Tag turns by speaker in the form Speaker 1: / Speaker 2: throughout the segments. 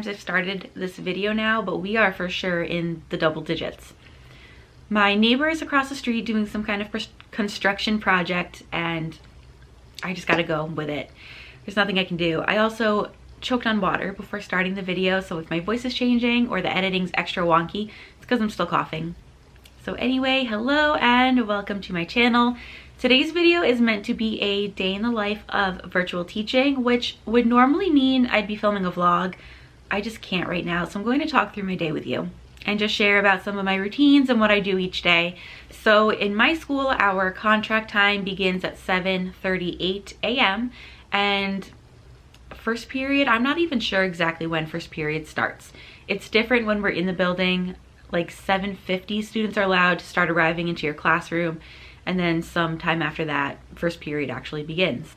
Speaker 1: I've started this video now, but we are for sure in the double digits. My neighbor is across the street doing some kind of construction project, and I just gotta go with it. There's nothing I can do. I also choked on water before starting the video, so if my voice is changing or the editing's extra wonky, it's because I'm still coughing. So anyway, hello and welcome to my channel. Today's video is meant to be a day in the life of virtual teaching, which would normally mean I'd be filming a vlog. I just can't right now, so I'm going to talk through my day with you and just share about some of my routines and what I do each day. So in my school, our contract time begins at 7:38 a.m. and first period, I'm not even sure exactly when first period starts. It's different when we're in the building. Like 7:50 students are allowed to start arriving into your classroom, and then sometime after that, first period actually begins.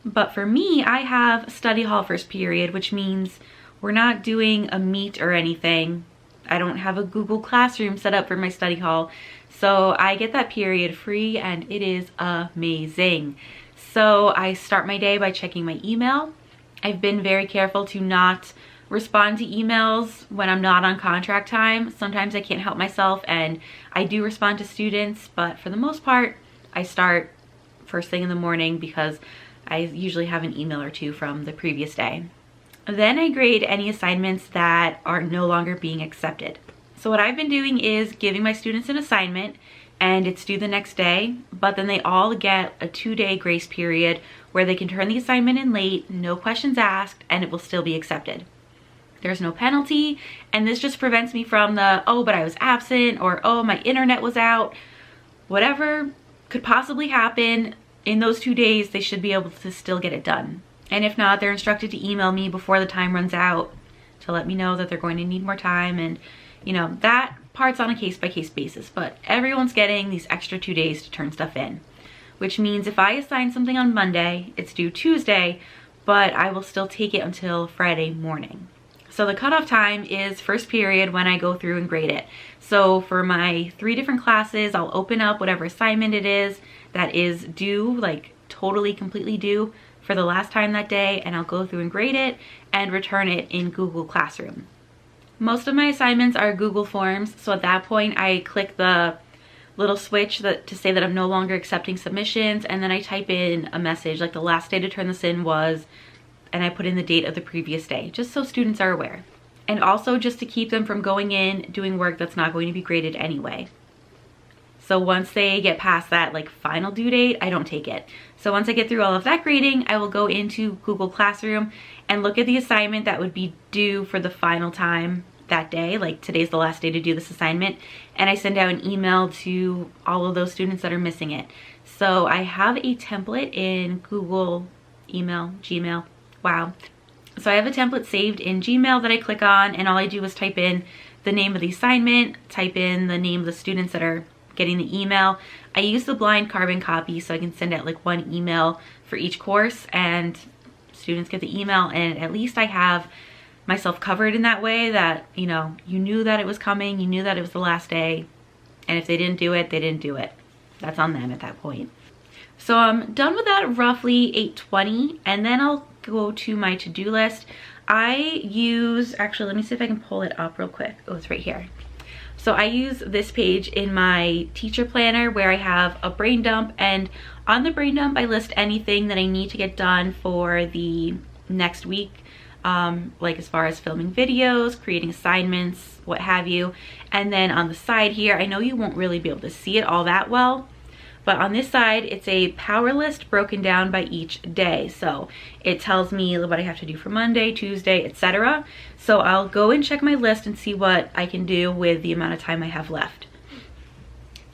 Speaker 1: But for me, I have study hall first period, which means we're not doing a meet or anything. I don't have a Google Classroom set up for my study hall, so I get that period free and it is amazing. So I start my day by checking my email. I've been very careful to not respond to emails when I'm not on contract time. Sometimes I can't help myself and I do respond to students, but for the most part, I start first thing in the morning because I usually have an email or two from the previous day. Then I grade any assignments that are no longer being accepted. So what I've been doing is giving my students an assignment and it's due the next day, but then they all get a 2-day grace period where they can turn the assignment in late, no questions asked, and it will still be accepted. There's no penalty, and this just prevents me from the, oh, but I was absent, or oh, my internet was out. Whatever could possibly happen in those 2 days, they should be able to still get it done. And if not, they're instructed to email me before the time runs out to let me know that they're going to need more time. And you know, that part's on a case-by-case basis, but everyone's getting these extra 2 days to turn stuff in, which means if I assign something on Monday, it's due Tuesday, but I will still take it until Friday morning. So the cutoff time is first period when I go through and grade it. So for my 3 different classes, I'll open up whatever assignment it is that is due, like totally completely due for the last time that day, and I'll go through and grade it and return it in Google Classroom. Most of my assignments are Google Forms, so at that point I click the little switch to say that I'm no longer accepting submissions, and then I type in a message like the last day to turn this in was, and I put in the date of the previous day, just so students are aware. And also just to keep them from going in doing work that's not going to be graded anyway. So once they get past that like final due date, I don't take it. So once I get through all of that grading, I will go into Google Classroom and look at the assignment that would be due for the final time that day, like today's the last day to do this assignment, and I send out an email to all of those students that are missing it. So I have a template in Google email, Gmail, wow. So I have a template saved in Gmail that I click on, and all I do is type in the name of the assignment, type in the name of the students that are getting the email. I use the blind carbon copy so I can send out like 1 email for each course and students get the email, and at least I have myself covered in that way that, you know, you knew that it was coming, you knew that it was the last day, and if they didn't do it, they didn't do it. That's on them at that point. So I'm done with that roughly 8:20, and then I'll go to my to-do list. I use, actually, let me see if I can pull it up real quick. Oh, it's right here. So I use this page in my teacher planner where I have a brain dump, and on the brain dump I list anything that I need to get done for the next week, like as far as filming videos, creating assignments, what have you. And then on the side here, I know you won't really be able to see it all that well, but on this side it's a power list broken down by each day. So it tells me what I have to do for Monday, Tuesday, etc. So I'll go and check my list and see what I can do with the amount of time I have left.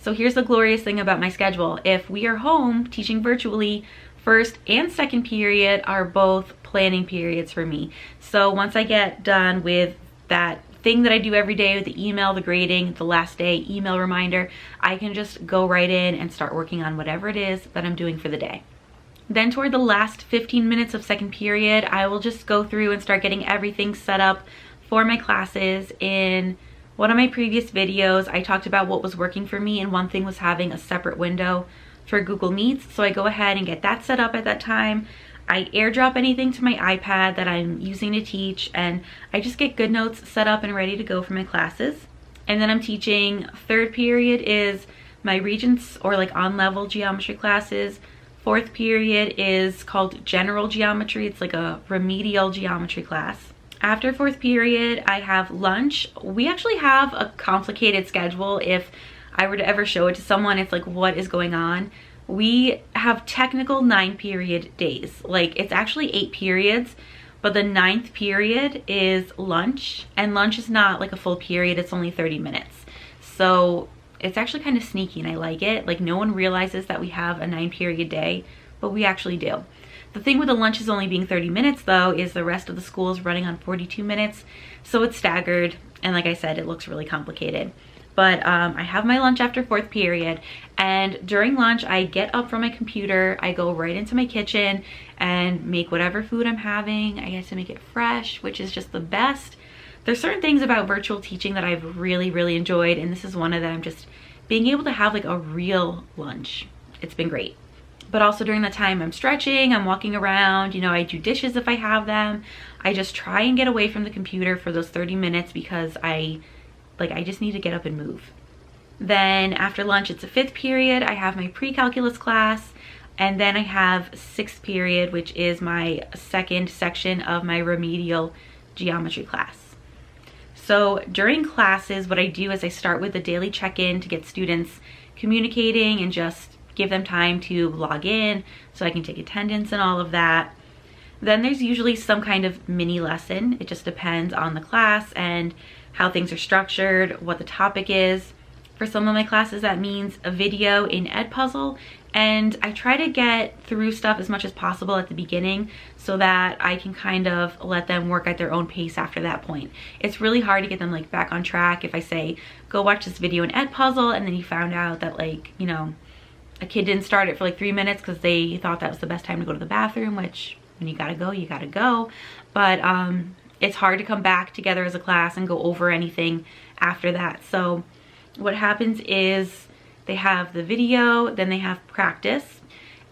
Speaker 1: So here's the glorious thing about my schedule. If we are home teaching virtually, first and second period are both planning periods for me. So once I get done with that thing that I do every day with the email, the grading, the last day email reminder, I can just go right in and start working on whatever it is that I'm doing for the day. Then toward the last 15 minutes of second period, I will just go through and start getting everything set up for my classes. In one of my previous videos, I talked about what was working for me, and one thing was having a separate window for Google Meets. So I go ahead and get that set up at that time. I airdrop anything to my iPad that I'm using to teach, and I just get GoodNotes set up and ready to go for my classes. And then I'm teaching, third period is my Regents or like on-level geometry classes. Fourth period is called General Geometry. It's like a remedial geometry class. After fourth period, I have lunch. We actually have a complicated schedule. If I were to ever show it to someone, it's like, what is going on? We have technical 9-period days. Like, it's actually 8 periods, but the 9th period is lunch, and lunch is not like a full period, it's only 30 minutes. So it's actually kind of sneaky, and I like it. Like, no one realizes that we have a 9-period day, but we actually do. The thing with the lunches only being 30 minutes though is the rest of the school is running on 42 minutes, so it's staggered, and like I said, it looks really complicated. But I have my lunch after fourth period, and during lunch I get up from my computer, I go right into my kitchen and make whatever food I'm having. I get to make it fresh, which is just the best. There's certain things about virtual teaching that I've really enjoyed, and this is one of them. Just being able to have like a real lunch, it's been great. But also during the time I'm stretching, I'm walking around, you know, I do dishes if I have them. I just try and get away from the computer for those 30 minutes because I just need to get up and move. Then after lunch, it's a 5th period. I have my pre-calculus class, and then I have 6th period, which is my second section of my remedial geometry class. So during classes, what I do is I start with a daily check-in to get students communicating and just give them time to log in so I can take attendance and all of that. Then there's usually some kind of mini lesson. It just depends on the class and how things are structured, what the topic is. For some of my classes, that means a video in Edpuzzle, and I try to get through stuff as much as possible at the beginning so that I can kind of let them work at their own pace after that point. It's really hard to get them like back on track if I say, go watch this video in Edpuzzle, and then you found out that, like, you know, a kid didn't start it for like 3 minutes because they thought that was the best time to go to the bathroom, which when you gotta go, you gotta go. But it's hard to come back together as a class and go over anything after that. So what happens is they have the video, then they have practice,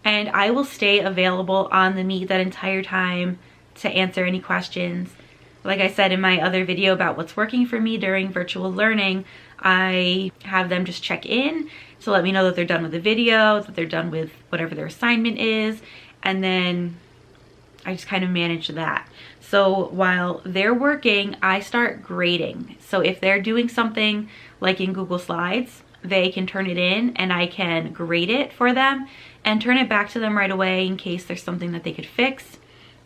Speaker 1: and I will stay available on the Meet that entire time to answer any questions. Like I said in my other video about what's working for me during virtual learning, I have them just check in to let me know that they're done with the video, that they're done with whatever their assignment is, and then I just kind of manage that. So while they're working, I start grading. So if they're doing something like in Google Slides, they can turn it in and I can grade it for them and turn it back to them right away in case there's something that they could fix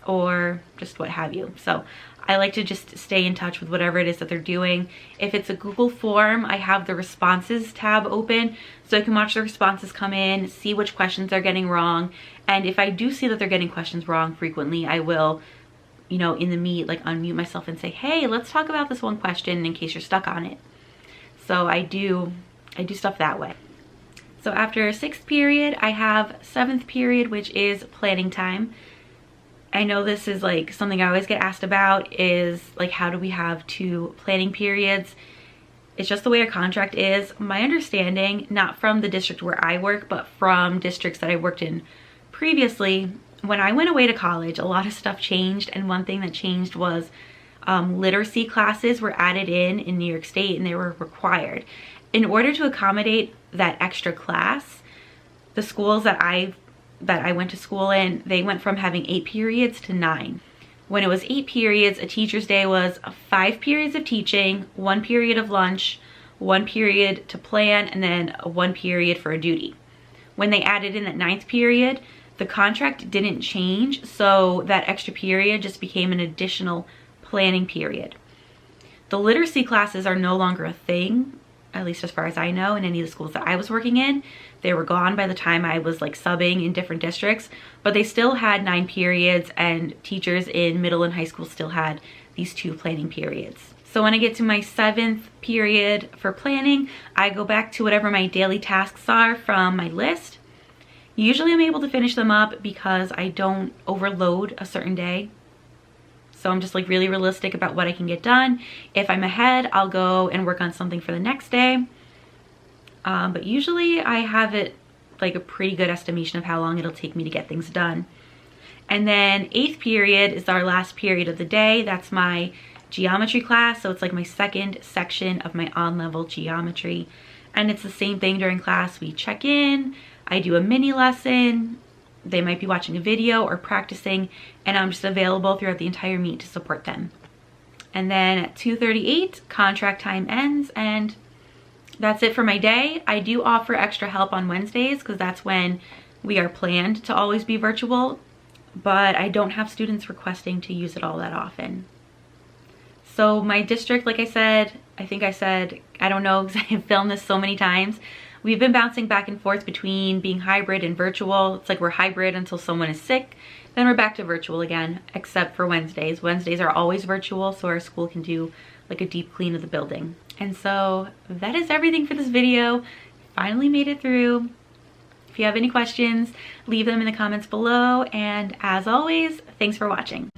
Speaker 1: or just what have you. So I like to just stay in touch with whatever it is that they're doing. If it's a Google form, I have the responses tab open so I can watch the responses come in, see which questions they're getting wrong. And if I do see that they're getting questions wrong frequently, I will, you know, in the Meet, like unmute myself and say, hey, let's talk about this one question in case you're stuck on it. So I do stuff that way. So after 6th period, I have 7th period, which is planning time. I know this is like something I always get asked about is like, how do we have 2 planning periods? It's just the way our contract is. My understanding, not from the district where I work, but from districts that I worked in previously, when I went away to college, a lot of stuff changed, and one thing that changed was literacy classes were added in New York State, and they were required. In order to accommodate that extra class, the schools that I went to school in, they went from having 8 periods to 9. When it was 8 periods, a teacher's day was 5 periods of teaching, 1 period of lunch, 1 period to plan, and then 1 period for a duty. When they added in that 9th period, the contract didn't change, so that extra period just became an additional planning period. The literacy classes are no longer a thing, at least as far as I know, in any of the schools that I was working in. They were gone by the time I was like subbing in different districts, but they still had 9 periods, and teachers in middle and high school still had these 2 planning periods. So when I get to my 7th period for planning, I go back to whatever my daily tasks are from my list. Usually I'm able to finish them up because I don't overload a certain day. So I'm just like really realistic about what I can get done. If I'm ahead, I'll go and work on something for the next day. But usually I have it like a pretty good estimation of how long it'll take me to get things done. And then 8th period is our last period of the day. That's my geometry class. So it's like my second section of my on-level geometry. And it's the same thing during class. We check in, I do a mini lesson, they might be watching a video or practicing, and I'm just available throughout the entire meet to support them. And then at 2:38, contract time ends, and that's it for my day. I do offer extra help on Wednesdays because that's when we are planned to always be virtual, but I don't have students requesting to use it all that often. So my district, like I said, I don't know because I have filmed this so many times. We've been bouncing back and forth between being hybrid and virtual. It's like we're hybrid until someone is sick. Then we're back to virtual again, except for Wednesdays. Wednesdays are always virtual, so our school can do like a deep clean of the building. And so that is everything for this video. Finally made it through. If you have any questions, leave them in the comments below. And as always, thanks for watching.